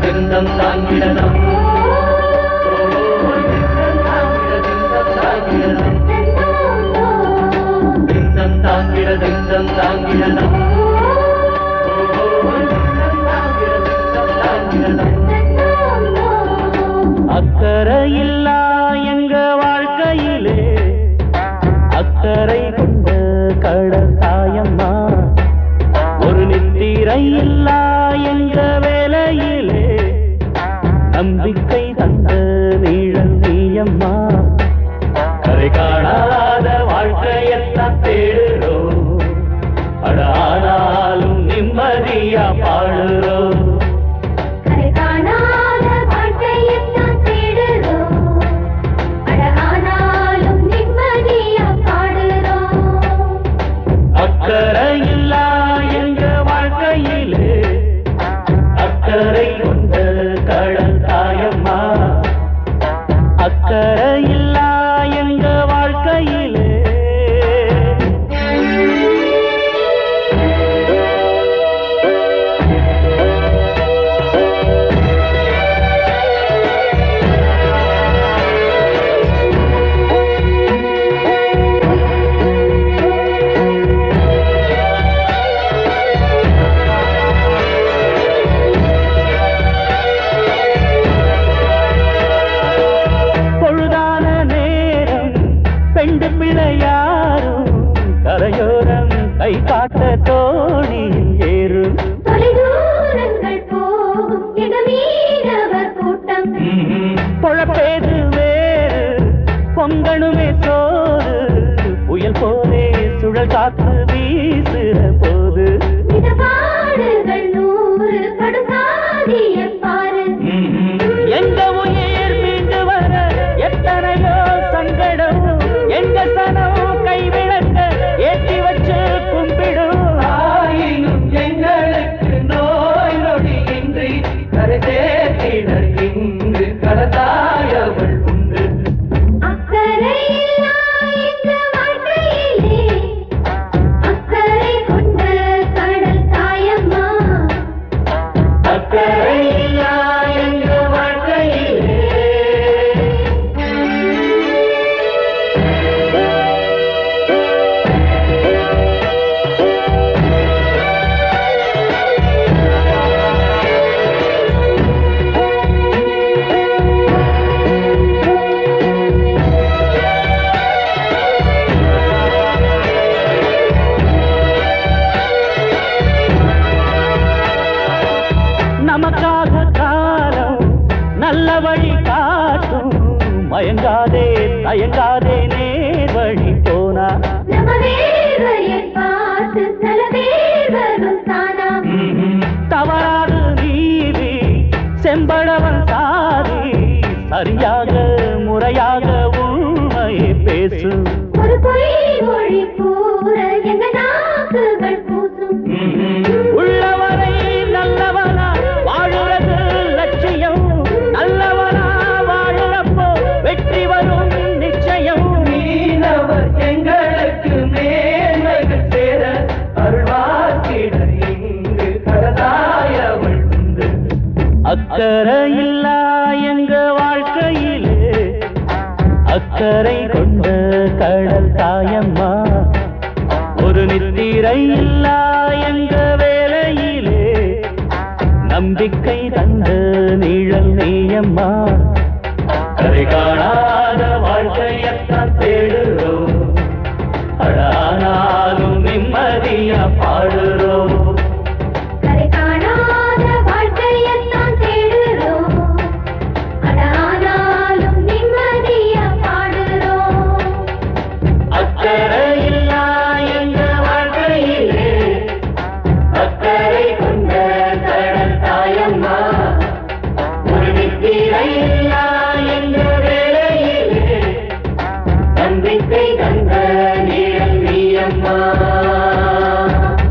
திந்தம் தாங்கிடதம் திந்தம் தாங்கிடதம் அக்கறையில்லா எங்க வாழ்க்கையிலே அக்கறை கொண்ட கடல் தாயம்மா ஒரு நித்திரை இல்லா எங்க வேலையிலே நம்பிக்கை தந்த நீழல் நீயம்மா கரை காணாத வாழ்க்கையெல்லாம் தேடுறோம் ஆனாலும் நிம்மதியா பாடுறோம் அக்கறையில்லா எங்க வாழ்க்கையிலே அக்கறை கொண்ட கடல் தாயம்மா அக்கறையில்லா எங்க வாழ்க்கையிலே பெண்டு பிள்ளையாரும் கரையோரம் கை காட்ட தோணி ஏறும் பொழப்பேது வேறு பொங்கணுமே சோறு புயல் போலே சுழல் காத்து வீசுற போது எங்க உயிர் மீண்டு வர எத்தனையோ சங்கடம் எங்க சனம் கைவிளக்க ஏற்றி வச்சு கும்பிடும் ஆயினும் எங்களுக்கு நோய் நொடி இன்றி கரை சேர்த்திட இங்கு கடத்தாயவள் உண்டு அக்கறையில்லா எங்க வாழ்க்கையிலே அக்கறை கொண்ட கடல் தாயம்மா அக்கறையில்லா எங்க வாழ்க்கையிலே நமக்காக காலம் நல்ல வழி காட்டும் மயங்காதே தயங்காதே நேர் வழி போனா தவறாது நீதி செம்படவன் சாதி சரியாக முறையாக உண்மையை பேசு உள்ளவரை நல்லவனா வாழுறது லட்சியம் நல்லவனா வாழுறப்போ வெற்றி வரும் நிச்சயம் மீனவர் எங்களுக்கு மேன்மைகள் சேர அருள்வாக்கிட இங்கு கடதாயவள் உண்டு அக்கறையில்லா எங்க வாழ்க்கையிலே அக்கறை கொண்ட கடல் தாயம்மா ஒரு நித்திரை இல்லா எங்க வேலையிலே நம்பிக்கை தந்த நீழல் நீயம்மா கரை காணா